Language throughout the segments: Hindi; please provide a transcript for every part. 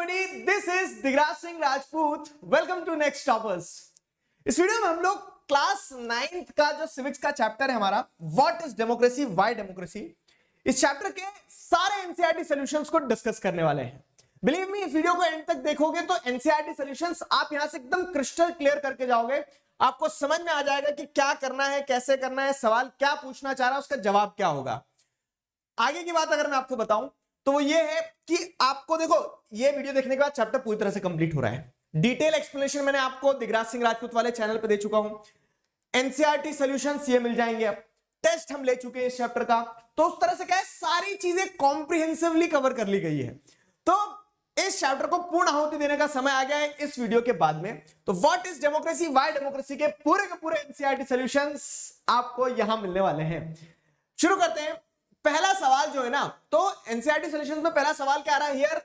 everybody, this is Digraj Singh Rajput. Welcome to Next Toppers. इस वीडियो में हम लोग क्लास 9th का जो सिविक्स का चैप्टर है हमारा, what is democracy, why democracy, इस चैप्टर के सारे एनसीईआरटी सॉल्यूशंस को डिस्कस करने वाले हैं. बिलीव मी, इस वीडियो को एंड तक देखोगे तो एनसीईआरटी सॉल्यूशंस आप यहां से एकदम क्रिस्टल क्लियर करके जाओगे. आपको समझ में आ जाएगा कि क्या करना है, कैसे करना है, सवाल क्या पूछना चाह रहा है, उसका जवाब क्या होगा. आगे की बात अगर मैं आपको बताऊं तो वो ये है कि आपको देखो, ये वीडियो देखने के बाद चैप्टर पूरी तरह से कंप्लीट हो रहा है. डिटेल एक्सप्लेनेशन मैंने आपको दिगराज सिंह राजपूत वाले चैनल पे दे चुका हूं. एनसीईआरटी सॉल्यूशंस ये मिल जाएंगे. अब टेस्ट हम ले चुके हैं इस चैप्टर का, तो उस तरह से क्या है, सारी चीजें कॉम्प्रिहेंसिवली कवर कर ली गई है. तो इस चैप्टर को पूर्ण आहुति देने का समय आ गया है इस वीडियो के बाद में. तो what is democracy, why democracy के पूरे एनसीईआरटी सॉल्यूशंस आपको यहां मिलने वाले हैं. शुरू करते हैं. पहला सवाल जो है ना, तो एनसीईआरटी सॉल्यूशंस में पहला सवाल क्या आ रहा है, here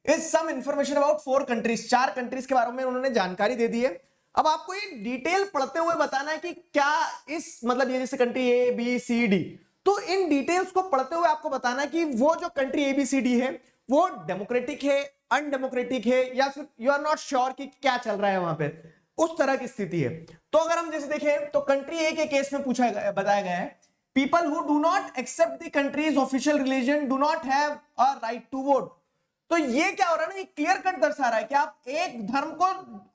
is some information about 4 countries. 4 countries के बारे में उन्होंने जानकारी दे दी है. अब आपको ये डिटेल पढ़ते हुए बताना है कि क्या इस मतलब ये जैसे country A B C D, तो इन डिटेल्स को पढ़ते हुए आपको बताना है कि वो जो country A B C D है वो डेमोक्रेटिक है, अनडेमोक्रेटिक है, या फिर यू आर नॉट श्योर कि क्या चल रहा है वहां पे, उस तरह की स्थिति है. तो अगर हम जैसे देखें तो कंट्री ए के केस में बताया गया है, people who do not accept the country's official religion do not have a right to vote. तो ये क्या हो रहा है ना, ये क्लियर कट दर्शा रहा है कि आप एक धर्म को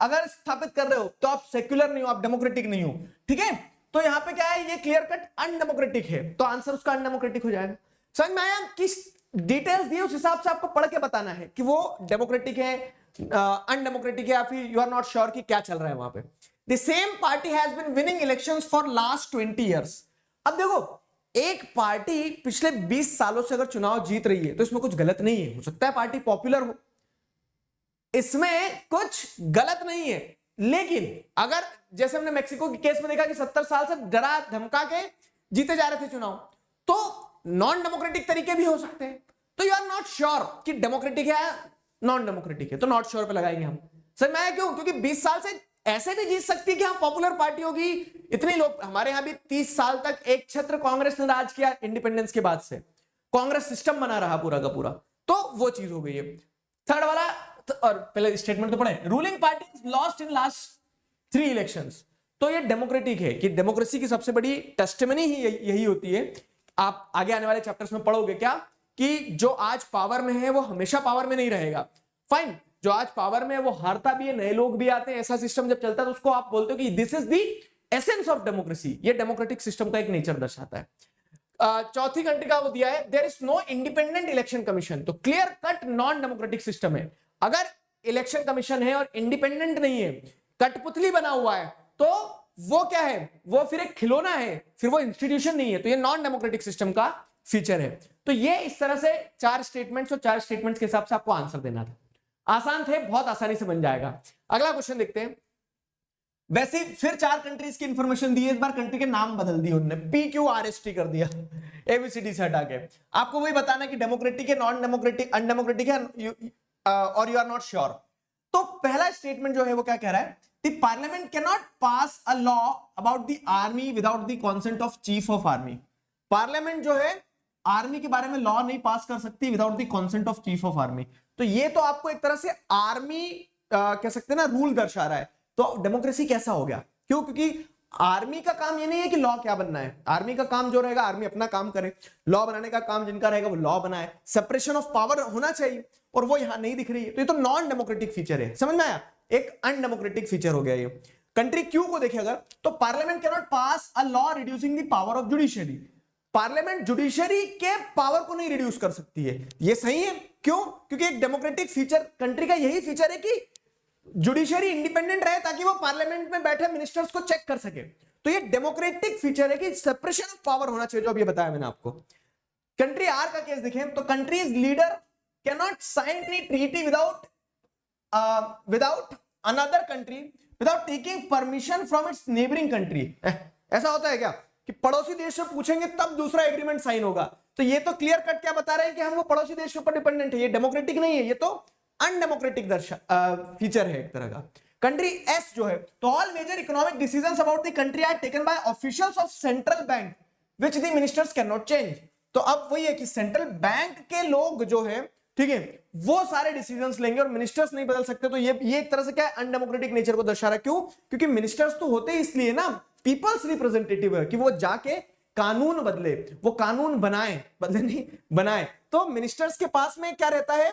अगर स्थापित कर रहे हो तो आप सेक्युलर नहीं हो, आप डेमोक्रेटिक नहीं हो. ठीक है, तो यहां पे क्या है, ये क्लियर कट अनडेमोक्रेटिक है, तो आंसर उसका अनडेमोक्रेटिक हो जाएगा. समझ में आया? किस डिटेल्स दिए उस हिसाब से आपको पढ़ के बताना है कि वो डेमोक्रेटिक है, अनडेमोक्रेटिक है, या फिर यू आर नॉट श्योर कि क्या चल रहा है वहां पे. The same party has been winning elections for last 20 years. अब देखो, एक पार्टी पिछले 20 सालों से अगर चुनाव जीत रही है तो इसमें कुछ गलत नहीं है. हो सकता है पार्टी पॉपुलर हो, इसमें कुछ गलत नहीं है. लेकिन अगर जैसे हमने मेक्सिको के केस में देखा कि 70 साल से डरा धमका के जीते जा रहे थे चुनाव, तो नॉन डेमोक्रेटिक तरीके भी हो सकते हैं. तो यू आर नॉट श्योर कि डेमोक्रेटिक है नॉन डेमोक्रेटिक है, तो नॉट श्योर पे लगाएंगे हम. सर मैं क्यों, क्योंकि 20 साल से ऐसे भी जीत सकती है कि हाँ पॉपुलर पार्टी होगी. इतने लोग, हमारे यहां भी 30 साल तक एक छत्र कांग्रेस ने राज किया इंडिपेंडेंस के बाद से, कांग्रेस सिस्टम बना रहा पूरा का पूरा, तो वो चीज हो गई है. थर्ड वाला, और पहले स्टेटमेंट तो पढ़े, ruling party lost in last 3 elections. तो ये डेमोक्रेटिक है कि डेमोक्रेसी की सबसे बड़ी टेस्टिमनी ही यही होती है. आप आगे आने वाले चैप्टर्स में पढ़ोगे क्या कि जो आज पावर में है वो हमेशा पावर में नहीं रहेगा. फाइन, जो आज पावर में है वो हारता भी है, नए लोग भी आते हैं. ऐसा सिस्टम जब चलता है तो उसको आप बोलते हो कि this is the essence of democracy. ये डेमोक्रेटिक सिस्टम का एक नेचर दर्शाता है. चौथी कंट्री का वो दिया है, there is no independent election commission. तो clear cut non democratic system है. अगर इलेक्शन कमीशन है और इंडिपेंडेंट नहीं है, कठपुतली बना हुआ है, तो वो क्या है, वो फिर एक खिलौना है, फिर वो इंस्टीट्यूशन नहीं है. तो ये नॉन डेमोक्रेटिक सिस्टम का फीचर है. तो ये इस तरह से 4 स्टेटमेंट्स और 4 स्टेटमेंट्स के हिसाब से आपको आंसर देना था. आसान थे, बहुत आसानी से बन जाएगा. अगला क्वेश्चन देखते हैं. वैसे फिर 4 कंट्रीज की इंफॉर्मेशन दी है, इस बार कंट्री के नाम बदल दिए उन्होंने, PQRST कर दिया ABCD से हटा के. आपको वही बताना कि डेमोक्रेटिक है, नॉन डेमोक्रेटिक, अनडेमोक्रेटिक है, और यू आर नॉट श्योर. तो पहला स्टेटमेंट जो है वो क्या कह रहा है, the parliament can not pass a law about the army without the consent of chief of army. Parliament जो है आर्मी के बारे में लॉ नहीं पास कर सकती without the consent of chief of army. तो ये तो आपको एक तरह से आर्मी कह सकते हैं ना, रूल दर्शा रहा है. तो डेमोक्रेसी कैसा हो गया, क्यों, क्योंकि आर्मी का काम ये नहीं है कि लॉ क्या बनना है. आर्मी का काम जो रहेगा, आर्मी अपना काम करे, लॉ बनाने का काम जिनका रहेगा वो लॉ बनाए. सेपरेशन ऑफ पावर होना चाहिए, और वो यहां नहीं दिख रही है. तो ये तो नॉन डेमोक्रेटिक फीचर है. समझ में आया? एक अनडेमोक्रेटिक फीचर हो गया ये. कंट्री क्यू को देखें अगर, तो parliament can not pass a law reducing the power of judiciary. Parliament judiciary के पावर को नहीं रिड्यूस कर सकती है. ये सही है. क्यों? क्योंकि एक डेमोक्रेटिक फीचर कंट्री का यही फीचर है कि जुडिशरी इंडिपेंडेंट रहे, ताकि वो पार्लियामेंट में बैठे मिनिस्टर्स को चेक कर सके. तो ये डेमोक्रेटिक फीचर है कि सेपरेशन ऑफ पावर होना चाहिए, जो अभी बताया मैंने आपको. कंट्री आर का केस देखें तो country's leader can not sign any treaty without another country without taking permission from its neighbouring country. ऐसा होता है क्या कि पड़ोसी देश से पूछेंगे तब दूसरा एग्रीमेंट साइन होगा? तो ये तो क्लियर कट क्या बता रहे हैं कि हम वो पड़ोसी देश के ऊपर डिपेंडेंट है. ये डेमोक्रेटिक नहीं है, ये तो अनडेमोक्रेटिक फीचर है एक तरह का. कंट्री एस जो है, तो all major economic decisions about the country are taken by officials of central bank which the ministers can not change. तो अब वही है कि सेंट्रल बैंक के लोग जो है ठीक है, वो सारे डिसीजंस लेंगे और मिनिस्टर्स नहीं बदल सकते। तो ये एक तरह से क्या है, अनडेमोक्रेटिक नेचर को दर्शा रहा है। क्यों? क्योंकि मिनिस्टर्स तो होते ही इसलिए ना, पीपल्स रिप्रेजेंटेटिव है, कि वो जाके कानून बदले, वो कानून बनाए, बदले नहीं बनाए। तो मिनिस्टर्स के पास में क्या रहता है,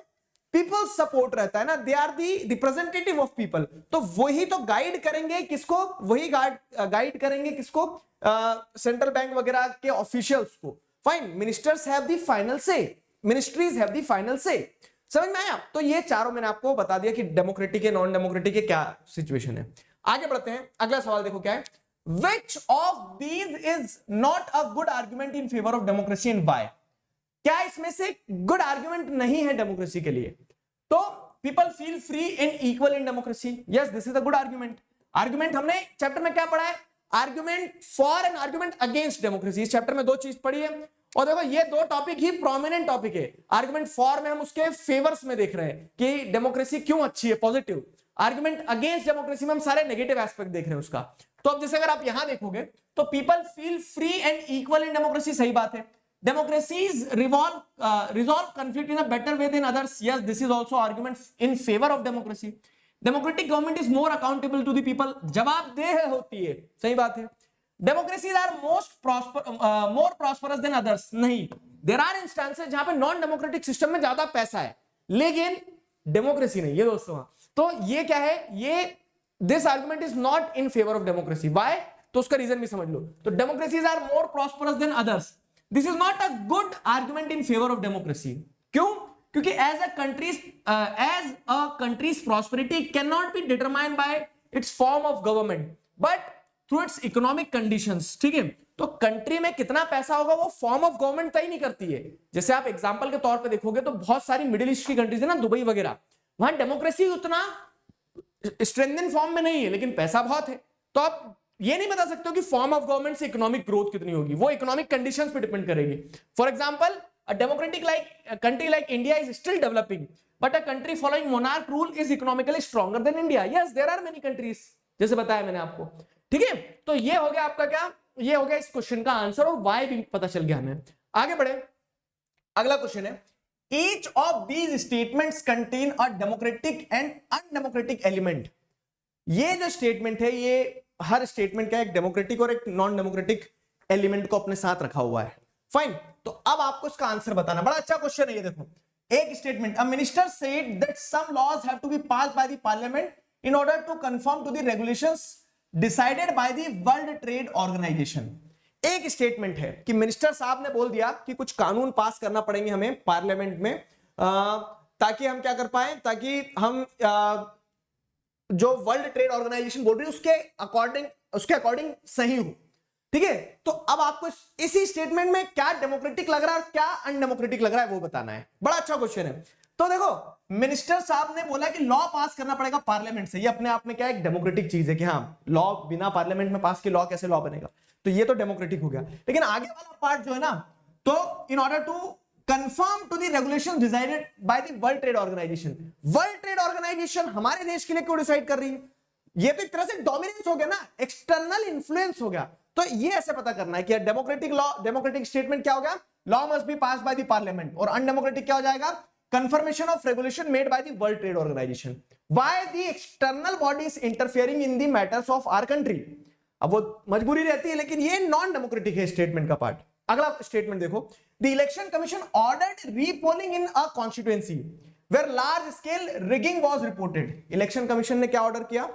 पीपल सपोर्ट रहता है ना, they are the representative of people. तो वही तो गाइड करेंगे किसको, वही गाइड करेंगे किसको, सेंट्रल बैंक वगैरह के ऑफिशियल्स को। Fine, ministers have the final से, मिनिस्ट्रीज हैव द फाइनल से। समझ में आया? तो ये चारों मैंने आपको बता दिया कि डेमोक्रेटिक है, नॉन डेमोक्रेटिक है, क्या सिचुएशन है। आगे बढ़ते हैं, अगला सवाल देखो क्या है, which of these is not a good argument in favour of democracy and why? क्या इसमें से गुड आर्ग्यूमेंट नहीं है डेमोक्रेसी के लिए? तो people feel free and equal in democracy, yes this is a good argument. Argument हमने चैप्टर में क्या पढ़ा है, argument for and argument against democracy. इस चैप्टर में दो चीज पढ़ी है, और देखो ये दो टॉपिक ही प्रोमिनेंट टॉपिक है। आर्ग्यूमेंट फॉर में हम उसके फेवर्स में देख रहे हैं कि डेमोक्रेसी क्यों अच्छी है, पॉजिटिव। आर्ग्यूमेंट अगेंस्ट डेमोक्रेसी में हम सारे नेगेटिव एस्पेक्ट देख रहे हैं उसका। तो अब जैसे अगर आप यहां देखोगे तो people feel free and equal in democracy, सही बात है। Democracies resolve conflict in a better way than others. Yes, this is also argument in favor of democracy. Democratic government is more accountable to the people. जवाबदेह होती है, सही बात है। Democracies are more prosperous than others. नहीं, there are instances जहां पे नॉन डेमोक्रेटिक सिस्टम में ज्यादा पैसा है, लेकिन डेमोक्रेसी नहीं है दोस्तों। तो ये क्या है, ये this argument is not in favour of democracy. Why? तो उसका रीजन भी समझ लो। तो democracies are more prosperous than others, this is not a good argument in favour of democracy. क्यों? क्योंकि as a country's prosperity can not be determined by its form of government but through its economic conditions. ठीक है, तो कंट्री में कितना पैसा होगा वो फॉर्म ऑफ गवर्नमेंट तय नहीं करती है। जैसे आप एग्जांपल के तौर पे देखोगे तो बहुत सारी मिडिल ईस्ट की कंट्रीज है ना, दुबई वगैरह, वहां डेमोक्रेसी उतना स्ट्रेंथन फॉर्म में नहीं है, लेकिन पैसा बहुत है। तो आप ये नहीं बता सकते हो कि फॉर्म ऑफ गवर्नमेंट से इकोनॉमिक ग्रोथ कितनी होगी, वो इकोनॉमिक कंडीशंस पे डिपेंड करेगी। For example, a democratic country like India is still developing, but a country following monarch rule is economically stronger than India. Yes, there are many countries, जैसे बताया मैंने आपको। ठीक है, तो ये हो गया आपका क्या, ये हो गया इस क्वेश्चन का आंसर, और वाई भी पता चल गया हमें। आगे बढ़े, अगला क्वेश्चन है, each of these statements contain a democratic and undemocratic element. ये जो स्टेटमेंट है, ये हर स्टेटमेंट का एक डेमोक्रेटिक और एक नॉन डेमोक्रेटिक एलिमेंट को अपने साथ रखा हुआ है। फाइन, तो अब आपको इसका आंसर बताना। बड़ा अच्छा क्वेश्चन है ये। देखो, एक statement, a minister said that some laws have to be passed by the parliament in order to confirm to the regulations decided by the World Trade Organisation. एक स्टेटमेंट है कि मिनिस्टर साहब ने बोल दिया कि कुछ कानून पास करना पड़ेंगे हमें पार्लियामेंट में, ताकि हम क्या कर पाए, ताकि हम जो वर्ल्ड ट्रेड ऑर्गेनाइजेशन बोल रही है उसके अकॉर्डिंग सही हो। ठीक है, तो अब आपको इसी स्टेटमेंट में क्या डेमोक्रेटिक लग रहा है और क्या अनडेमोक्रेटिक लग रहा है वो बताना है। बड़ा अच्छा क्वेश्चन है। तो देखो, मिनिस्टर साहब ने बोला कि लॉ पास करना पड़ेगा पार्लियामेंट से। ये अपने आप में क्या एक डेमोक्रेटिक चीज है कि हाँ, लॉ बिना पार्लियामेंट में पास किए लॉ कैसे लॉ बनेगा, तो ये तो डेमोक्रेटिक हो गया। लेकिन आगे वाला पार्ट जो है ना, तो in order to confirm to the regulation decided by the World Trade Organisation. World Trade Organisation हमारे देश के लिए क्यों डिसाइड कर रही है? ये तो एक तरह से डोमिनेंस हो गया ना, एक्सटर्नल इन्फ्लुएंस हो गया। तो ये ऐसे पता करना है कि डेमोक्रेटिक लॉ, डेमोक्रेटिक स्टेटमेंट क्या हो गया, law must be pass by the parliament, और अनडेमोक्रेटिक क्या हो जाएगा, confirmation of regulation made by the World Trade Organisation. Why the external bodies interfering in the matters of our country. अब वो मजबूरी रहती है, लेकिन ये नॉन डेमोक्रेटिक है स्टेटमेंट का पार्ट। अगला स्टेटमेंट देखो, the Election Commission ordered repolling in a constituency where large scale rigging was reported. Election Commission ने क्या ऑर्डर किया,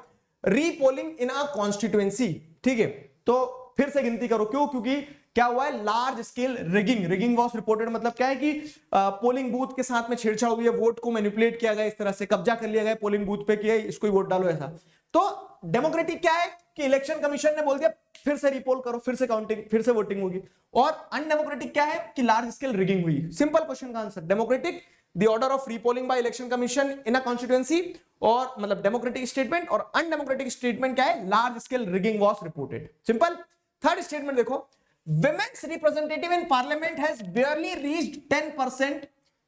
रीपोलिंग इन अ कॉन्स्टिट्यूएंसी। ठीक है, तो फिर से गिनती करो, क्यों, क्योंकि क्या हुआ है, large scale rigging was reported. मतलब क्या है कि पोलिंग बूथ के साथ में छेड़छाड़ हुई है, वोट को मैनिपुलेट किया गया, इस तरह से कब्जा कर लिया गया पोलिंग बूथ पे, कि इसको ही वोट डालो ऐसा। तो डेमोक्रेटिक क्या है कि इलेक्शन कमीशन ने बोल दिया फिर से रिपोल करो, फिर से काउंटिंग, फिर से वोटिंग होगी। और अनडेमोक्रेटिक क्या है कि लार्ज स्केल रिगिंग हुई। सिंपल क्वेश्चन का answer, democratic the order of repolling by election commission in a constituency, और मतलब डेमोक्रेटिक स्टेटमेंट। और अनडेमोक्रेटिक स्टेटमेंट क्या है, large scale rigging was reported. Simple. Third statement देखो, women's representative in parliament has barely reached 10%.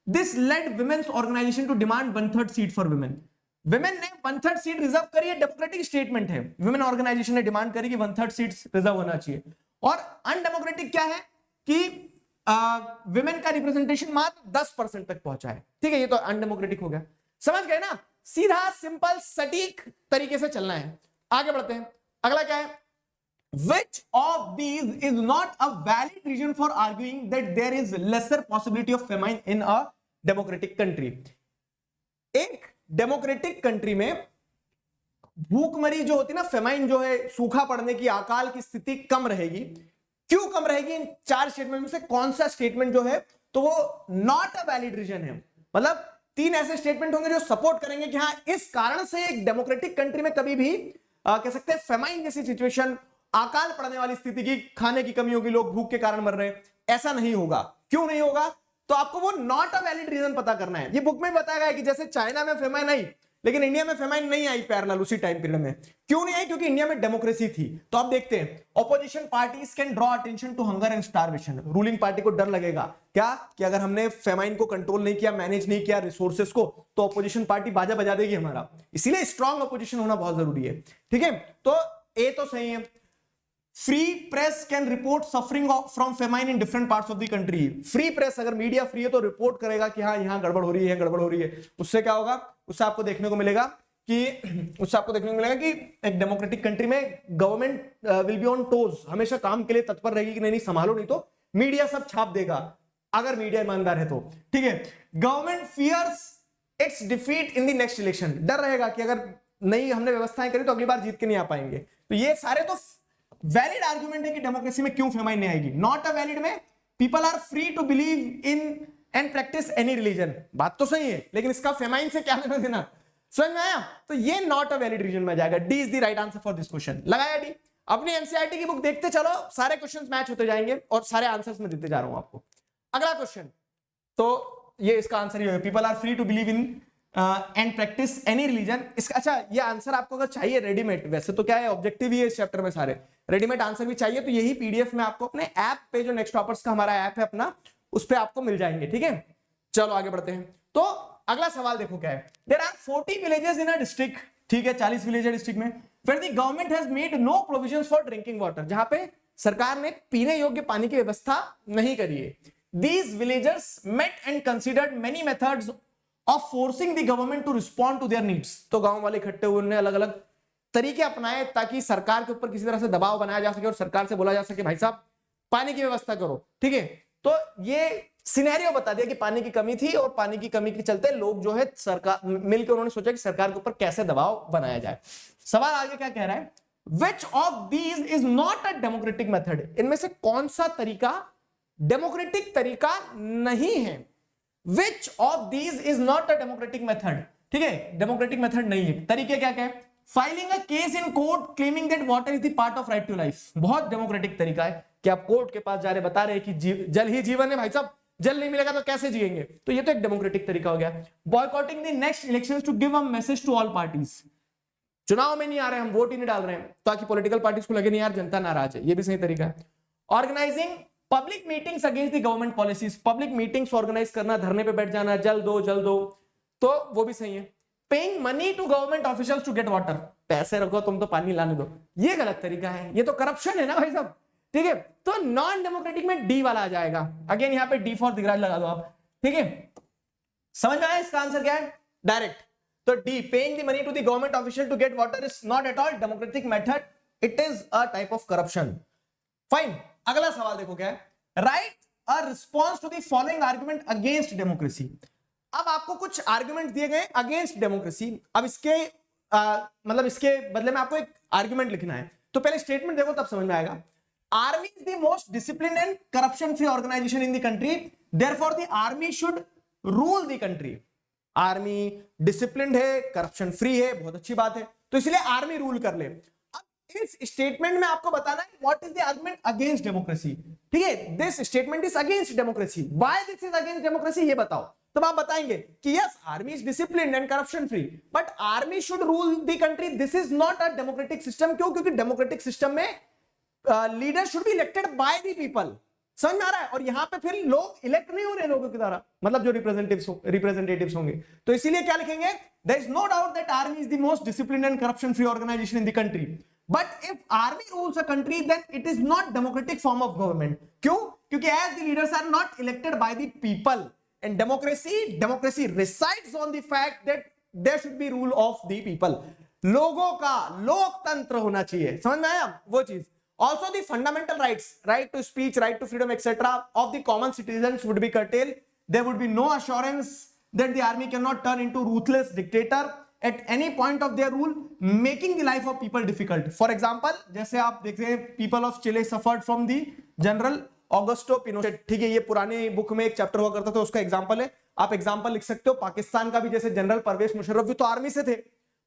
This led women's organization to demand 1/3 seat for women. Women ने 1/3 सीट रिजर्व करी है, डेमोक्रेटिक स्टेटमेंट है। वुमेन ऑर्गेनाइजेशन ने डिमांड करी कि 1/3 सीट्स रिजर्व होना चाहिए। और अनडेमोक्रेटिक क्या है कि विमेन का रिप्रेजेंटेशन मात्र 10% तक पहुंचा है। ठीक है, ये तो अनडेमोक्रेटिक हो गया। समझ गए ना, सीधा सिंपल सटीक तरीके से चलना है। आगे बढ़ते हैं, अगला क्या है, which of these is not a valid reason for arguing that there is lesser possibility of famine in a democratic country। एक डेमोक्रेटिक कंट्री में भूखमरी जो होती है ना, फेमाइन जो है, सूखा पड़ने की, अकाल की स्थिति कम रहेगी। क्यों कम रहेगी? इन 4 स्टेटमेंट में से कौन सा स्टेटमेंट जो है तो वो नॉट अ वैलिड रीजन है? मतलब 3 ऐसे स्टेटमेंट होंगे जो सपोर्ट करेंगे कि हाँ, इस कारण से एक डेमोक्रेटिक कंट्री में कभी भी कह सकते हैं फेमाइन जैसी सिचुएशन, अकाल पड़ने वाली स्थिति की, खाने की कमी होगी, लोग भूख के कारण मर रहे हैं, ऐसा नहीं होगा। क्यों नहीं होगा? तो आपको वो नॉट अ वैलिड रीजन पता करना है। ये बुक में बताया गया है कि जैसे चाइना में फेमाइन आई लेकिन इंडिया में फेमाइन नहीं आई पैरेलल उसी टाइम पीरियड में। क्यों नहीं आई? क्योंकि इंडिया में डेमोक्रेसी थी। तो आप देखते हैं, opposition parties can draw attention to hunger and starvation. Ruling party को डर लगेगा क्या कि अगर हमने फेमाइन को कंट्रोल नहीं किया, मैनेज नहीं किया रिसोर्सेस को, तो ऑपोजिशन पार्टी बाजा बजा देगी हमारा। इसीलिए स्ट्रॉन्ग ऑपोजिशन होना बहुत जरूरी है। ठीक है, तो ए तो सही है। Free press can report suffering from famine in different parts of the country. Free press, अगर मीडिया फ्री है तो रिपोर्ट करेगा कि हाँ, यहां गड़बड़ हो रही है, गड़बड़ हो रही है। उससे क्या होगा? उससे आपको देखने को मिलेगा कि एक डेमोक्रेटिक कंट्री में government will be on toes, हमेशा काम के लिए तत्पर रहेगी कि नहीं संभालो, नहीं तो मीडिया सब छाप देगा, अगर मीडिया ईमानदार है तो। ठीक है, government fears its defeat in the next election. डर रहेगा कि अगर नहीं हमने व्यवस्थाएं करी तो अगली बार जीत के नहीं आ पाएंगे। तो ये सारे तो वैलिड आर्गुमेंट है कि डेमोक्रेसी में क्यों फेमाइन नहीं आएगी। नॉट अ वैलिड में people are free to believe in and practise any religion. बात तो सही है, लेकिन इसका फेमाइन से क्या लेना देना? समझ में आया? तो ये नॉट अ वैलिड रीजन में जाएगा। D is the right answer for this question. लगाया डी? अपनी एनसीईआरटी की बुक देखते चलो, सारे क्वेश्चंस मैच होते जाएंगे और सारे आंसर्स में देते जा रहा हूं आपको। अगला क्वेश्चन, तो ये इसका आंसर ये है, people are free to believe in and practise any religion. इसका अच्छा, ये आंसर आपको अगर चाहिए रेडीमेड, वैसे तो क्या है ऑब्जेक्टिव ही है इस चैप्टर में, सारे रेडीमेड आंसर भी चाहिए तो यही पीडीएफ में आपको अपने ऐप पे, जो नेक्स्ट टॉपर्स का हमारा ऐप है अपना, उस पे आपको मिल जाएंगे। ठीक है, चलो आगे बढ़ते हैं। तो अगला सवाल देखो क्या है, there are 40 villages in a district. ठीक है, 40 विलेज है डिस्ट्रिक्ट में, where the government has made no provisions for drinking water, जहां पे सरकार ने पीने योग्य पानी की व्यवस्था नहीं करी है। These villagers met and considered many methods of forcing the government to respond to their needs। तो गांव वाले इकट्ठे हुए, उन्होंने अलग अलग तरीके अपनाए ताकि सरकार के ऊपर किसी तरह से दबाव बनाया जा सके और सरकार से बोला जा सके भाई साहब पानी की व्यवस्था करो। ठीक है, तो ये सिनेरियो बता दिया कि पानी की कमी थी और पानी की कमी के चलते लोग जो है सरकार मिलकर उन्होंने सोचा कि सरकार के ऊपर कैसे दबाव बनाया जाए। सवाल आगे क्या कह रहा है, which of these is not a democratic method, इनमें से कौन सा तरीका डेमोक्रेटिक तरीका नहीं है। Which of these is not a democratic method. ठीक है, डेमोक्रेटिक मेथड नहीं है। तरीके क्या क्या है, filing a case in court claiming that water is the part of right to life, बहुत डेमोक्रेटिक तरीका है कि आप कोर्ट के पास जा रहे, बता रहे कि जल ही जीवन है भाई साहब, जल नहीं मिलेगा तो कैसे जिएंगे, तो ये तो एक डेमोक्रेटिक तरीका हो गया। Boycotting the next elections to give a message to all parties, चुनाव में नहीं आ रहे, हम वोट ही नहीं डाल रहे हैं ताकि पॉलिटिकल पार्टीज को लगे नहीं यार जनता नाराज है, ये भी सही तरीका है। Organising public meetings against the government policies, public meetings organise करना, धरने पे बैठ जाना, जल दो, तो वो भी सही है। Paying money to government officials to get water, पैसे रखो तुम तो पानी लाने दो, ये गलत तरीका है, ये तो करप्शन है ना भाई साहब। ठीक है, तो नॉन डेमोक्रेटिक में डी वाला आ जाएगा। अगेन यहाँ पे डी फॉर दिगराज लगा दो आप। ठीक है, समझ में आया इसका आंसर क्या है डायरेक्ट? तो D, paying the money to the government official to get water is not at all democratic method, it is a type of corruption. Fine, अगला सवाल देखो क्या है, write a response to the following argument against democracy. अब आपको कुछ आर्गुमेंट दिए गए अगेंस्ट डेमोक्रेसी, अब इसके मतलब इसके बदले में आपको एक आर्गुमेंट लिखना है। तो पहले स्टेटमेंट देखो तब समझ में आएगा। Army is the most discipline and corruption free organisation in the country, therefore the army should rule the country. Army disciplined है, करप्शन फ्री है, बहुत अच्छी बात है, तो इसलिए आर्मी रूल कर ले। इस स्टेटमेंट में आपको बताना है what is the argument against democracy. ठीक है, this statement is against democracy, why this is against democracy ये बताओ। तब आप बताएंगे कि yes army is disciplined and corruption free, but army should rule the country, this is not a democratic system. क्यों? क्योंकि डेमोक्रेटिक सिस्टम में leader should be elected by the people. समझ में आ रहा है? और यहां पे फिर लोग इलेक्ट नहीं हो रहे लोगों की तरह, मतलब जो रिप्रेजेंटेटिव्स होंगे। तो इसीलिए क्या लिखेंगे, there is no doubt that army is the most disciplined and corruption free organisation in the country, but if army rules a country then it is not democratic form of government. क्यों? क्योंकि as the leaders are not elected by the people and democracy resides on the fact that there should be rule of the people. लोगों का लोकतंत्र होना चाहिए, समझ में आया वो चीज। Also the fundamental rights, right to speech, right to freedom, etc. of the common citizens would be curtailed. There would be no assurance that the army cannot turn into ruthless dictator at any point of their rule, making the life of people difficult. For example, जैसे आप देख रहे हैं, people of Chile suffered from the General Augusto Pinochet, ठीक है, ये पुराने बुक में एक चैप्टर हुआ करता था, उसका एग्जाम्पल है। आप एग्जाम्पल लिख सकते हो पाकिस्तान का भी, जैसे जनरल परवेज मुशर्रफ भी तो आर्मी से थे,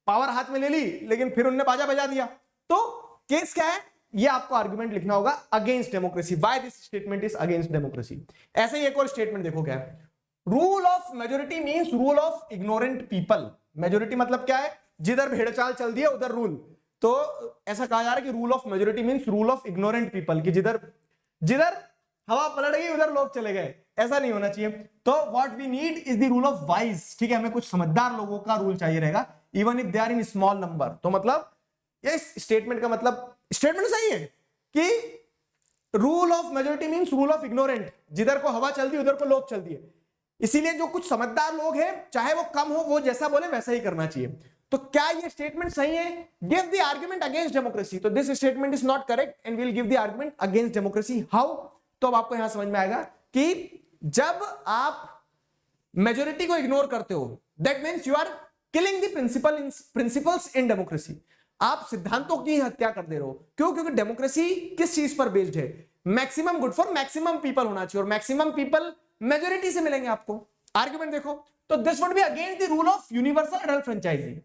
पावर हाथ में ले ली, लेकिन फिर उन्होंने बाजा बजा दिया। तो केस क्या है, ये आपको आर्गुमेंट लिखना होगा against democracy, why this statement is against democracy. ऐसे ही एक और स्टेटमेंट देखो क्या है, rule of majority means rule of ignorant people. Majority मतलब क्या है, जिधर भेड़चाल चल दी है उधर रूल। तो ऐसा कहा जा रहा है कि rule of majority means rule of ignorant people, कि जिधर जिधर हवा पलट गई उधर लोग चले गए, ऐसा नहीं होना चाहिए। तो what we need is the rule of wise, ठीक है, हमें कुछ समझदार लोगों का रूल चाहिए रहेगा, even if they are in small number. तो मतलब ये स्टेटमेंट का मतलब, स्टेटमेंट सही है कि rule of majority means rule of ignorant, जिधर को हवा चलती है उधर को लोग चलती है। इसीलिए जो कुछ समझदार लोग हैं, चाहे वो कम हो, वो जैसा बोले वैसा ही करना चाहिए। तो क्या ये स्टेटमेंट सही है? Give the argument against democracy. तो this statement is not correct and will give the argument against democracy. How? तो अब आपको यहां समझ में आएगा कि जब आप मेजोरिटी को इग्नोर करते हो, that means you are killing the principles in democracy. आप सिद्धांतों की हत्या कर दे रहे हो। क्यों? क्योंकि डेमोक्रेसी किस चीज पर बेस्ड है? Maximum good for maximum people होना चाहिए, और मैक्सिमम पीपल मेजोरिटी से मिलेंगे आपको। आर्गुमेंट देखो, तो this would be against the rule of universal adult franchising,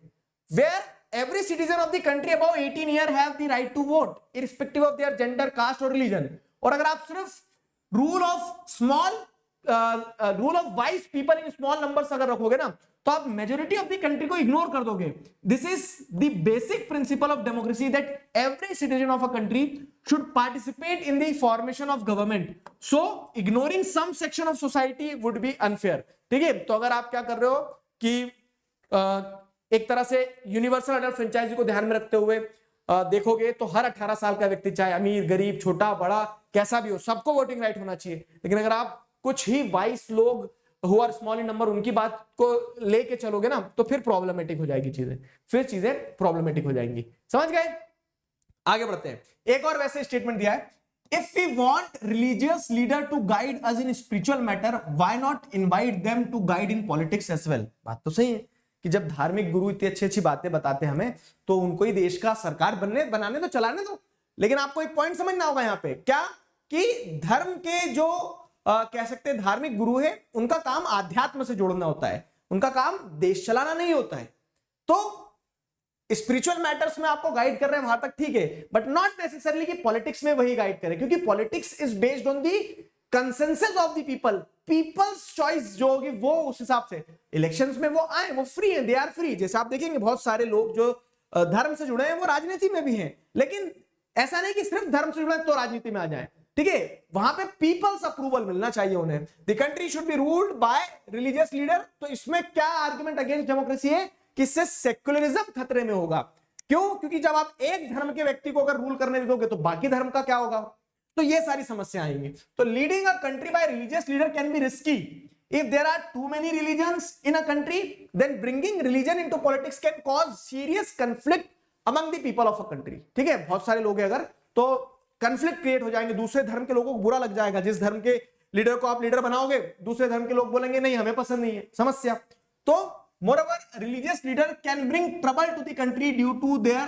where every citizen of the country above 18 year have the right to vote irrespective of their gender, caste और religion। और अगर आप सिर्फ rule of small rule of wise people in small numbers अगर रखोगे ना, तो आप मेजोरिटी ऑफ द कंट्री को इग्नोर कर दोगे। This is the basic principle of democracy, that every citizen of a country should participate in the formation of government. So ignoring some section of society would be unfair. ठीक है, तो अगर आप क्या कर रहे हो कि एक तरह से यूनिवर्सल एडल्ट फ्रेंचाइजी को ध्यान में रखते हुए देखोगे तो हर 18 साल का व्यक्ति, चाहे अमीर गरीब छोटा बड़ा कैसा भी हो, सबको वोटिंग राइट होना चाहिए। लेकिन अगर आप कुछ ही 22 लोग who are small in number, उनकी बात को लेके चलोगे ना, तो फिर प्रॉब्लमेटिक हो जाएगी चीजें, फिर चीजें प्रॉब्लमेटिक हो जाएंगी। समझ गए? आगे बढ़ते हैं। एक और वैसे स्टेटमेंट दिया है, if we want religious leader to guide us in spiritual matter, why not invite them to guide in politics as well. बात तो सही है कि जब धार्मिक गुरु इतनी अच्छी अच्छी बातें बताते हैं हमें, तो उनको ही देश का सरकार बनाने दो, चलाने दो। लेकिन आपको एक पॉइंट समझना होगा यहाँ पे, क्या कि धर्म के जो कह सकते हैं धार्मिक गुरु है, उनका काम आध्यात्म से जोड़ना होता है, उनका काम देश चलाना नहीं होता है। तो स्पिरिचुअल मैटर्स में आपको गाइड कर रहे हैं वहां तक ठीक है, बट नॉट नेसेसरली कि पॉलिटिक्स में वही गाइड करें, क्योंकि politics is based on the consensus of the people. People's choice जो होगी वो उस हिसाब से इलेक्शंस में वो आए, वो फ्री है, दे आर फ्री। जैसे आप देखेंगे बहुत सारे लोग जो धर्म से जुड़े हैं वो राजनीति में भी हैं, लेकिन ऐसा नहीं कि सिर्फ धर्म से जुड़े तो राजनीति में आ जाए। ठीक है, वहां पे पीपल्स अप्रूवल मिलना चाहिए उन्हें। The country should be ruled by religious leader. तो इसमें क्या आर्गुमेंट अगेंस्ट डेमोक्रेसी है कि इससे सेक्युलरिज्म खतरे में होगा। क्यों? क्योंकि जब आप एक धर्म के व्यक्ति को अगर रूल करने दोगे तो बाकी धर्म का क्या होगा? तो ये सारी समस्या आएंगी। तो leading a country bye religious leader can be risky if there are too many religions in a country, then bringing religion into politics can cause serious conflict among the people of a country। ठीक है, बहुत सारे लोग हैं अगर, तो कंफ्लिक्ट क्रिएट हो जाएंगे, दूसरे धर्म के लोगों को बुरा लग जाएगा। जिस धर्म के लीडर को आप लीडर बनाओगे, दूसरे धर्म के लोग बोलेंगे नहीं हमें पसंद नहीं है, समस्या। तो moreover religious leader can bring trouble to the country due to their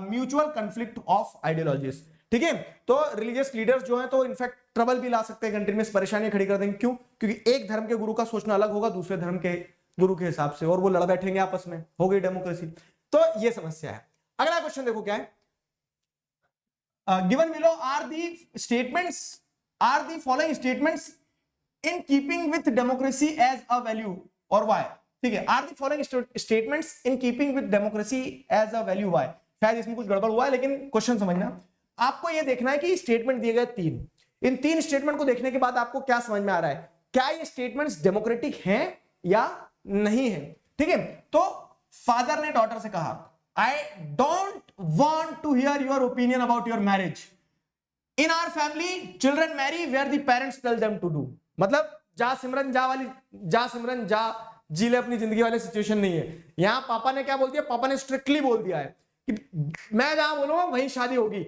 mutual conflict of ideologies। ठीक है, तो रिलीजियस लीडर्स जो हैं तो इनफैक्ट ट्रबल भी ला सकते हैं कंट्री में, परेशानियां खड़ी कर देंगे। क्यों? क्योंकि एक धर्म के गुरु का सोचना अलग होगा दूसरे धर्म के गुरु के हिसाब से, और वो लड़ बैठेंगे आपस में, हो गई डेमोक्रेसी। तो ये समस्या है। अगला क्वेश्चन देखो क्या है, given below are the statements, are the following statements in keeping with democracy as a value और व्हाई। ठीक है, are the following statements in keeping with democracy as a value, why. शायद इसमें कुछ गड़बड़ हुआ है, लेकिन क्वेश्चन समझना। आपको यह देखना है कि स्टेटमेंट दिए गए तीन, इन तीन स्टेटमेंट को देखने के बाद आपको क्या समझ में आ रहा है, क्या ये स्टेटमेंट्स डेमोक्रेटिक हैं या नहीं है। ठीक है, तो फादर ने डॉटर से कहा, I don't want to hear your opinion about your marriage. In our family children marry where the parents tell them to do, मतलब जा सिमरन जा वाली, जा सिमरन जा जी ले अपनी जिंदगी वाली सिचुएशन नहीं है। यहां पापा ने क्या बोल दिया, पापा ने स्ट्रिक्टली बोल दिया है कि मैं जहां बोलूंगा वहीं शादी होगी।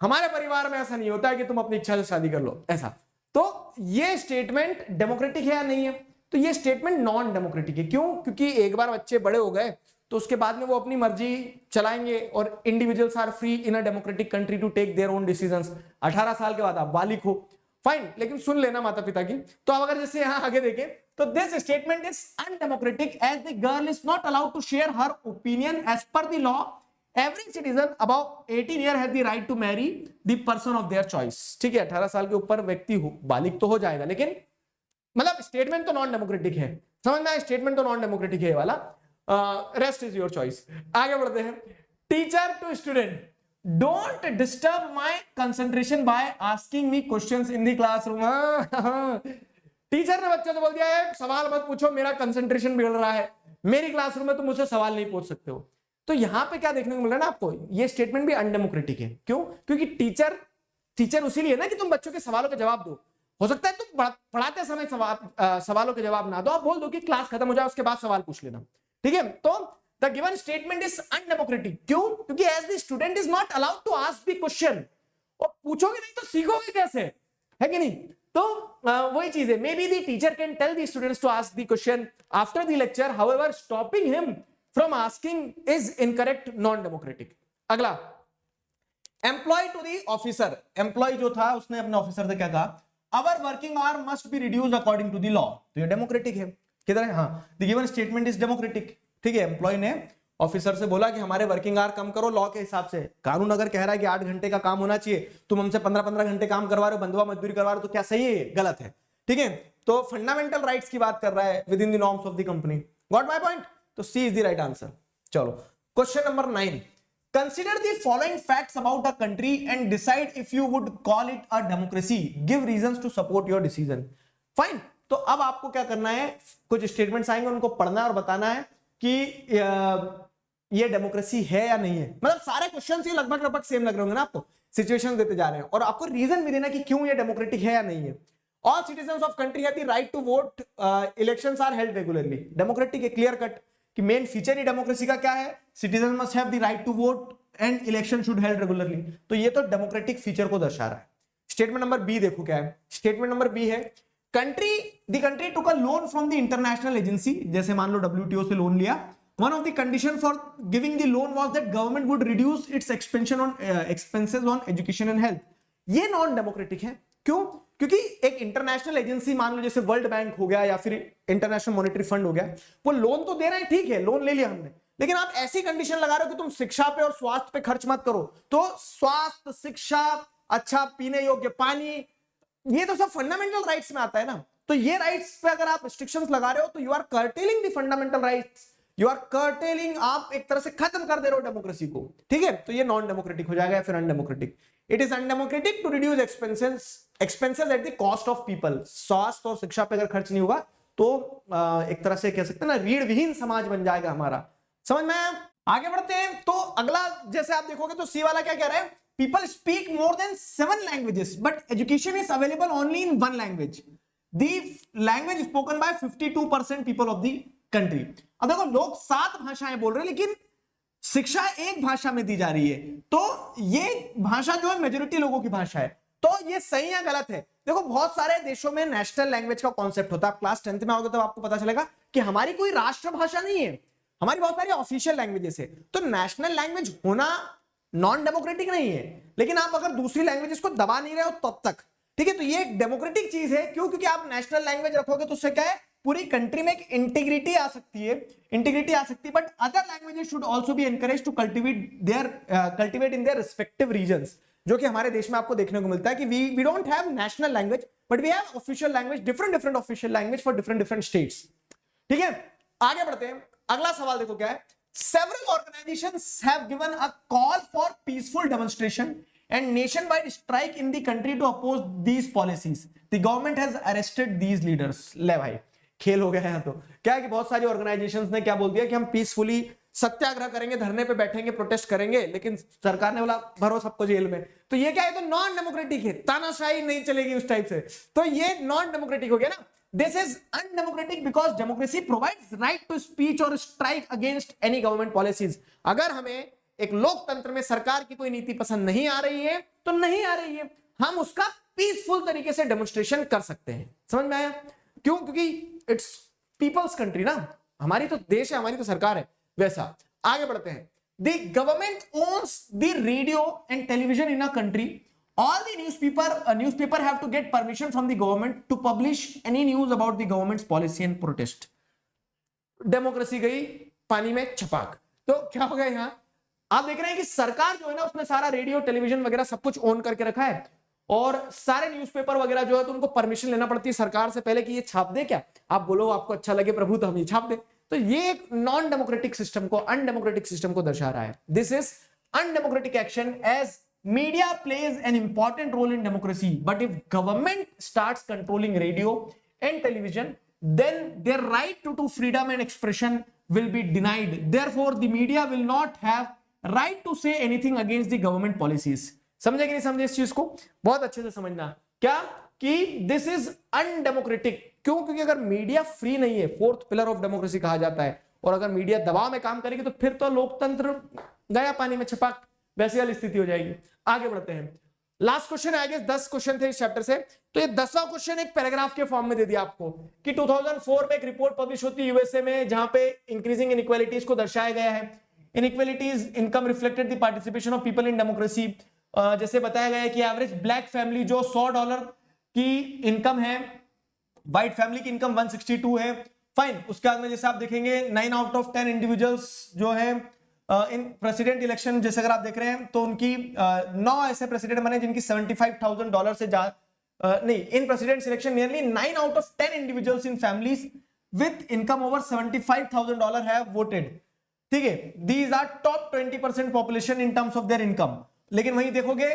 हमारे परिवार में ऐसा नहीं होता है कि तुम अपनी इच्छा से शादी कर लो ऐसा। तो ये स्टेटमेंट डेमोक्रेटिक है या नहीं है? तो ये स्टेटमेंट नॉन डेमोक्रेटिक है। क्यों? क्योंकि एक बार बच्चे बड़े हो गए तो उसके बाद में वो अपनी मर्जी चलाएंगे, और individuals are free in a democratic country to take their own decisions. 18 साल के बाद आप बालिग हो, फाइन, लेकिन सुन लेना माता पिता की। तो अब अगर जैसे यहां आगे देखें तो this statement is undemocratic as the girl is not allowed to share her opinion as per the law. Every citizen about 18 year has the right to marry the person of their choice. ठीक है, 18 साल के ऊपर व्यक्ति बालिग तो हो जाएगा, लेकिन मतलब स्टेटमेंट तो नॉन डेमोक्रेटिक है, समझ में आया? स्टेटमेंट तो नॉन डेमोक्रेटिक है वाला। Rest is your choice. आगे बढ़ते हैं। Teacher to student, don't disturb my concentration by asking me questions in the classroom. Teacher ने बच्चों को बोल दिया है सवाल मत पूछो, मेरा कंसंट्रेशन बिगड़ रहा है, मेरी क्लासरूम में तुम मुझसे सवाल नहीं पूछ सकते हो। तो यहां पे क्या देखने को मिल रहा है ना आपको, ये स्टेटमेंट भी अनडेमोक्रेटिक है। क्यों? क्योंकि टीचर उसीलिए ना कि तुम बच्चों के सवालों के जवाब दो। हो सकता है तुम पढ़ाते समय सवालों के जवाब ना दो, आप बोल दो कि क्लास खत्म हो जाए उसके बाद सवाल पूछ लेना। ठीक है, तो the given statement is undemocratic. क्यों? क्योंकि as the student is not allowed to ask the question. और पूछोगे नहीं तो सीखोगे कैसे, है कि नहीं? तो वही चीज है। Maybe the teacher can tell the students to ask the question after the lecture, however stopping him from asking is incorrect, non democratic. अगला, employ to the officer. Employ जो था उसने अपने ऑफिसर से क्या कहा, our working hour must be reduced according to the law. तो ये डेमोक्रेटिक है। किधर है? हाँ, the given statement is democratic. ठीक है, एम्प्लॉय ने ऑफिसर से बोला कि हमारे वर्किंग आवर कम करो लॉ के हिसाब से। कानून अगर कह रहा है कि 8 घंटे का काम होना चाहिए, तुम हमसे 15-15 घंटे काम करवा रहे हो, बंधुआ मजदूरी करवा रहे हो, तो क्या सही है? गलत है। ठीक है, तो फंडामेंटल राइट्स की बात कर रहा है with in the norms of the company. Got my point? तो सी इज द राइट आंसर। चलो, question number 9, consider the following facts about a country and decide if you would call it a democracy. Give reasons to support your decision. Fine. तो अब आपको क्या करना है, कुछ स्टेटमेंट्स आएंगे उनको पढ़ना है और बताना है कि ये डेमोक्रेसी है या नहीं है। मतलब सारे क्वेश्चंस ये लगभग सेम लग रहे होंगे ना आपको, सिचुएशंस देते जा रहे हैं और आपको रीजन भी देना कि क्यों ये डेमोक्रेटिक है या नहीं है। All citizens of country have the right to vote. Elections are held regularly. Democratic है, क्लियर कट कि मेन फीचर ही डेमोक्रेसी का क्या है, citizen must have the right to vote and election should held regularly. तो ये तो डेमोक्रेटिक फीचर को दर्शा रहा है। स्टेटमेंट नंबर बी देखो क्या है। स्टेटमेंट नंबर बी है, the country took a loan from the international agency. जैसे मान लो WTO से लोन लिया, one of the condition for giving the loan was that government would reduce it's expenses on education and health. ये नॉन डेमोक्रेटिक है। क्यों? क्योंकि एक इंटरनेशनल एजेंसी, मान लो जैसे वर्ल्ड बैंक हो गया या फिर इंटरनेशनल मॉनेटरी फंड हो गया, वो लोन तो दे रहे हैं, ठीक है, लोन ले लिया हमने, लेकिन आप ऐसी कंडीशन लगा रहे हो कि तुम शिक्षा पे और स्वास्थ्य पे खर्च मत करो। तो स्वास्थ्य, शिक्षा, अच्छा पीने योग्य पानी, ये तो सब फंडामेंटल राइट्स में आता है ना। तो ये राइट्स पे अगर आप रिस्ट्रिक्शंस लगा रहे हो तो you are curtailing the fundamental rights, you are curtailing, आप एक तरह से खत्म कर दे रहे हो डेमोक्रेसी को। ठीक है, तो ये नॉन डेमोक्रेटिक हो जाएगा या फिर undemocratic. It is undemocratic to reduce expenses at the cost of people. स्वास्थ्य और शिक्षा पे अगर खर्च नहीं होगा तो एक तरह से कह सकते हैं ना, रीढ़ विहीन समाज बन जाएगा हमारा। समझ में? आगे बढ़ते हैं। तो अगला जैसे आप देखोगे तो सी वाला क्या कह रहा है, people speak more than 7 languages but education is available only in 1 language. The language spoken by 52% people of the country. अब देखो, लोग 7 भाषाएं बोल रहे हैं लेकिन शिक्षा एक भाषा में दी जा रही है, तो ये भाषा जो है मेजोरिटी लोगों की भाषा है। तो ये सही या गलत है? देखो, बहुत सारे देशों में नेशनल लैंग्वेज का कॉन्सेप्ट होता है। आप क्लास 10th में आओगे तो आपको पता चलेगा कि हमारी कोई राष्ट्रभाषा नहीं है, हमारी बहुत सारी ऑफिशियल लैंग्वेजेस है। तो नेशनल लैंग्वेज होना नॉन डेमोक्रेटिक नहीं है, लेकिन आप अगर दूसरी लैंग्वेजेस को दबा नहीं रहे हो तब तक, ठीक है, तो ये एक डेमोक्रेटिक चीज है। क्यों? क्योंकि आप नेशनल लैंग्वेज रखोगे तो उससे क्या है, पूरी कंट्री में एक इंटीग्रिटी आ सकती है, but other languages should also be encourage to cultivate in their respective regions, जो कि हमारे देश में आपको देखने को मिलता है कि we don't have national language but we have official language, different official language for different states. ठीक है, आगे बढ़ते हैं। अगला सवाल देखो क्या है, several organizations have given a call for peaceful demonstration and nationwide strike in the country to oppose these policies. The government has arrested these leaders. ले भाई, खेल हो गया है। तो क्या है कि बहुत सारी ऑर्गेनाइजेशंस ने क्या बोल दिया कि हम पीसफुली सत्याग्रह करेंगे, धरने पे बैठेंगे, प्रोटेस्ट करेंगे, लेकिन सरकार ने बोला भरो सबको जेल में। तो ये क्या है, तो नॉन डेमोक्रेटिक है, तानाशाही नहीं चलेगी उस टाइप से, तो ये नॉन डेमोक्रेटिक हो गया ना। This is undemocratic because democracy provides right to speech और strike against any government policies. अगर हमें एक लोकतंत्र में सरकार की कोई नीति पसंद नहीं आ रही है तो नहीं आ रही है, हम उसका पीसफुल तरीके से डेमोन्स्ट्रेशन कर सकते हैं। समझ में आया? क्यों? क्योंकि इट्स पीपल्स कंट्री ना, हमारी तो देश है, हमारी तो सरकार है। वैसा आगे बढ़ते हैं। The government owns the radio and television in a country. All the newspaper have to get permission from the government to publish any news about the government's policy and protest. Democracy गई पानी में छपाक। तो क्या हो गया यहां, आप देख रहे हैं कि सरकार जो है ना, उसने सारा रेडियो टेलीविजन वगैरह सब कुछ ऑन करके रखा है, और सारे न्यूज़पेपर वगैरह जो है तो उनको परमिशन लेना पड़ती है सरकार से पहले कि ये छाप दे क्या, आप बोलो आपको अच्छा लगे प्रभु तो हम ये छाप दे। तो ये एक नॉन डेमोक्रेटिक सिस्टम को, अनडेमोक्रेटिक सिस्टम को दर्शा रहा है। This is undemocratic action as media plays an important role in democracy, but if government starts controlling radio and television, then their right to freedom and expression will be denied. Therefore the media will not have right to say anything against the government policies. समझे कि नहीं समझे इस चीज को? बहुत अच्छे से समझना क्या कि दिस इज अनडेमोक्रेटिक। क्यों? क्योंकि अगर मीडिया फ्री नहीं है, फोर्थ पिलर ऑफ डेमोक्रेसी कहा जाता है, और अगर मीडिया दबाव में काम करेगी तो फिर तो लोकतंत्र गया पानी में छपाक, वैसी वाली स्थिति हो जाएगी। आगे बढ़ते हैं। लास्ट क्वेश्चन है, 10 क्वेश्चन थे इस चैप्टर से, तो ये 10वां क्वेश्चन एक पैराग्राफ के फॉर्म में दे दिया आपको कि 2004 में एक रिपोर्ट पब्लिश होती है यूएसए में, जहां पे इंक्रीजिंग इनइक्वालिटीज को दर्शाया गया है। Inequalities income reflected the participation of people in democracy. जैसे बताया गया है कि एवरेज ब्लैक फैमिली जो $100 की इनकम है, व्हाइट फैमिली की इनकम 162 है। फाइन। उसके बाद में जैसे आप देखेंगे 9 आउट ऑफ 10 इंडिविजुअल्स जो है इन प्रेसिडेंट इलेक्शन, जैसे अगर आप देख रहे हैं तो उनकी 9 ऐसे प्रेसिडेंट बने जिनकी $75,000 से ज्यादा नहीं, in president election nearly 9 out of 10 individuals in families with income over $75,000 have voted. ठीक है, these are top 20% population in terms of their income. लेकिन वहीं देखोगे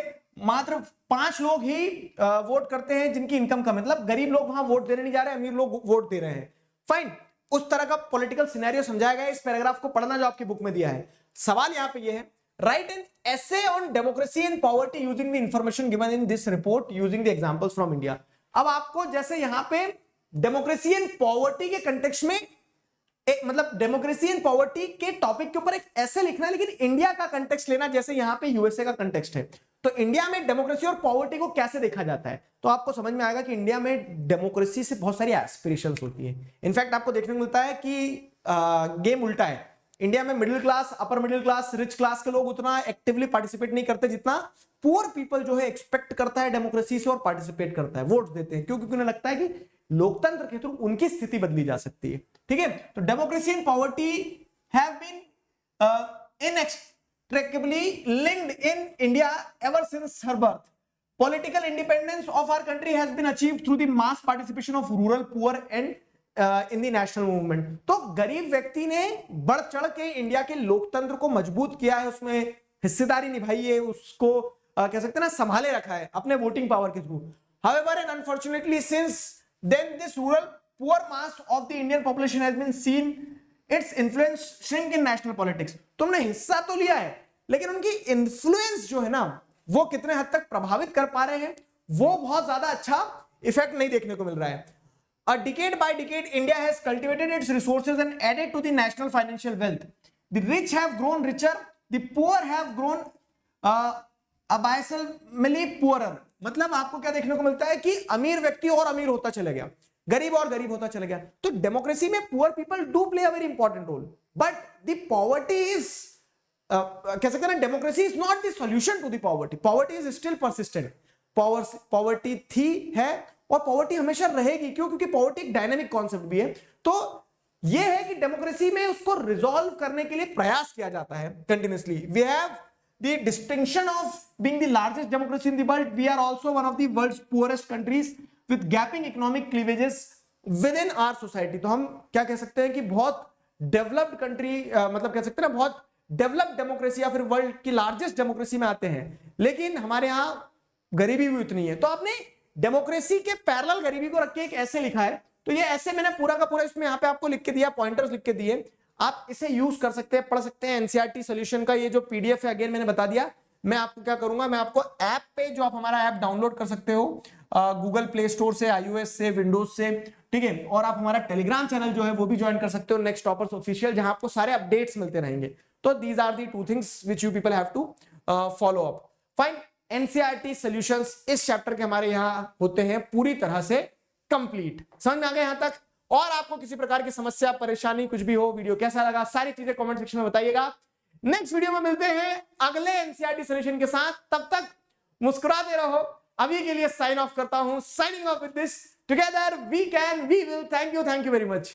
मात्र 5 लोग ही वोट करते हैं जिनकी इनकम कम है, मतलब गरीब लोग वहां वोट देने नहीं जा रहे, अमीर लोग वोट दे रहे हैं। फाइन। उस तरह का पॉलिटिकल सिनेरियो समझाया गया है। इस पैराग्राफ को पढ़ना जो आपकी बुक में दिया है। सवाल यहां पे ये है, right an essay on democracy and poverty using the information given in this report using the examples from India. अब आपको जैसे यहां पे डेमोक्रेसी एंड पॉवर्टी के कंटेक्स्ट में मतलब डेमोक्रेसी एंड पॉवर्टी के टॉपिक के ऊपर एक ऐसे लिखना है, लेकिन इंडिया का कंटेक्स्ट लेना, जैसे यहां पे यूएसए का कंटेक्स्ट है। तो इंडिया में डेमोक्रेसी और पॉवर्टी को कैसे देखा जाता है, तो आपको समझ में आएगा कि इंडिया में डेमोक्रेसी से बहुत सारी एस्पिरेशंस होती है। इनफैक्ट आपको देखने को मिलता है कि गेम उल्टा है। इंडिया में middle class, upper middle class, rich class के लोग उतना एक्टिवली पार्टिसिपेट नहीं करते जितना पुअर पीपल जो है एक्सपेक्ट करता है डेमोक्रेसी से और पार्टिसिपेट करता है, वोट देते हैं। क्योंकि उन्हें लगता है कि लोकतंत्र के थ्रू उनकी स्थिति बदली जा सकती है। ठीक है, तो democracy and poverty have been inextricably linked in India ever since her birth. Political independence of our country has been achieved through the mass participation of rural poor and in the national movement. तो गरीब व्यक्ति ने बढ़ चढ़ के इंडिया के लोकतंत्र को मजबूत किया है, उसमें हिस्सेदारी निभाई है, उसको कह सकते हैं ना संभाले रखा है अपने वोटिंग पावर के through. However and unfortunately since then this rural poor mass of the Indian population has been seen its influence shrink in national politics. तुमने हिस्सा तो लिया है, लेकिन उनकी इन्फ्लुएंस जो है ना, वो कितने हद तक प्रभावित कर पा रहे हैं, वो बहुत ज्यादा अच्छा इफेक्ट नहीं देखने को मिल रहा है। A decade by decade, India has cultivated its resources and added to the national financial wealth. The rich have grown richer, the poor have grown abysmally poorer. मतलब आपको क्या देखने को मिलता है कि अमीर व्यक्ति और अमीर होता चला गया, गरीब और गरीब होता चला गया। तो डेमोक्रेसी में poor people do play a very important role, but the poverty is कह सकते हैं democracy is not the solution to the poverty. Poverty is still persistent. Poverty थी, है और पॉवर्टी हमेशा रहेगी। क्यों? क्योंकि पॉवर्टी एक डायनेमिक कॉन्सेप्ट भी है। तो यह है कि डेमोक्रेसी में उसको रिजॉल्व करने के लिए प्रयास किया जाता है continuously. We have the distinction of being the largest democracy in the world. We are also one of the world's poorest countries with gapping economic cleavages within our society. तो हम क्या कह सकते हैं कि बहुत डेवलप्ड कंट्री, मतलब कह सकते हैं ना बहुत डेवलप्ड डेमोक्रेसी या फिर वर्ल्ड की लार्जेस्ट डेमोक्रेसी में आते हैं, लेकिन हमारे यहाँ गरीबी भी उतनी है। तो आपने डेमोक्रेसी के पैरेलल गरीबी को रख के एक ऐसे लिखा है। तो ये ऐसे मैंने पूरा का पूरा इसमें यहाँ पे आपको लिख के दिया, पॉइंटर्स लिख के दिए। आप इसे यूज कर सकते हैं, पढ़ सकते हैं। एनसीईआरटी सॉल्यूशन का ये जो पीडीएफ है, अगेन मैंने बता दिया, मैं आपको क्या करूंगा, मैं आपको ऐप पे, जो आप हमारा ऐप डाउनलोड कर सकते हो गूगल प्ले स्टोर से, आईओएस से, विंडोज से, ठीक है। और आप हमारा टेलीग्राम चैनल जो है वो भी ज्वाइन कर सकते हो, नेक्स्ट टॉपर्स ऑफिशियल, जहां आपको सारे अपडेट्स मिलते रहेंगे। तो these are the 2 things which you people have to follow up. Fine, NCERT solutions इस चैप्टर के हमारे यहां होते हैं पूरी तरह से कंप्लीट। समझ में आ गया यहां तक? और आपको किसी प्रकार की समस्या, परेशानी, कुछ भी हो, वीडियो कैसा लगा, सारी चीजें कमेंट सेक्शन में बताइएगा। नेक्स्ट वीडियो में मिलते हैं अगले एनसीईआरटी सॉल्यूशन के साथ, तब तक मुस्कुराते रहो। अभी के लिए साइन ऑफ करता हूं, signing off with this, together we can, we will. Thank you very much.